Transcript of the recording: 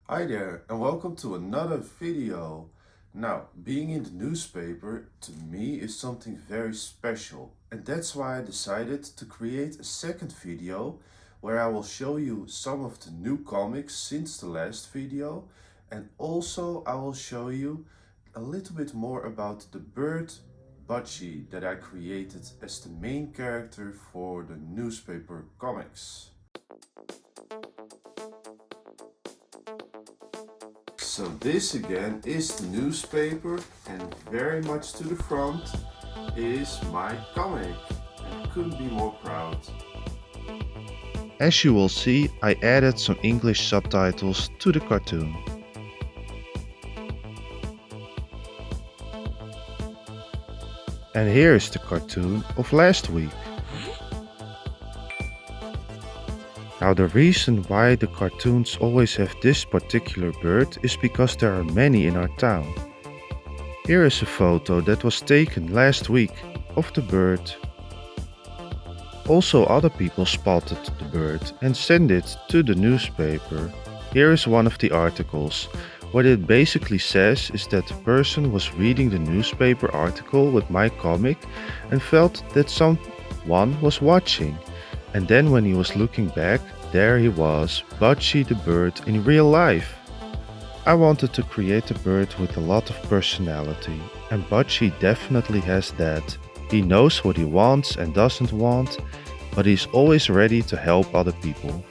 Hi there, and welcome to another video. Now, being in the newspaper to me is something very special, and that's why I decided to create a second video where I will show you some of the new comics since the last video, and also I will show you a little bit more about the bird Budgy that I created as the main character for the newspaper comics. So this again is the newspaper, and very much to the front is my comic. I couldn't be more proud. As you will see, I added some English subtitles to the cartoon. And here is the cartoon of last week. Now the reason why the cartoons always have this particular bird is because there are many in our town. Here is a photo that was taken last week of the bird. Also other people spotted the bird and sent it to the newspaper. Here is one of the articles. What it basically says is that the person was reading the newspaper article with my comic and felt that someone was watching. And then when he was looking back, there he was, Budgy the bird in real life. I wanted to create a bird with a lot of personality, and Budgy definitely has that. He knows what he wants and doesn't want, but he's always ready to help other people.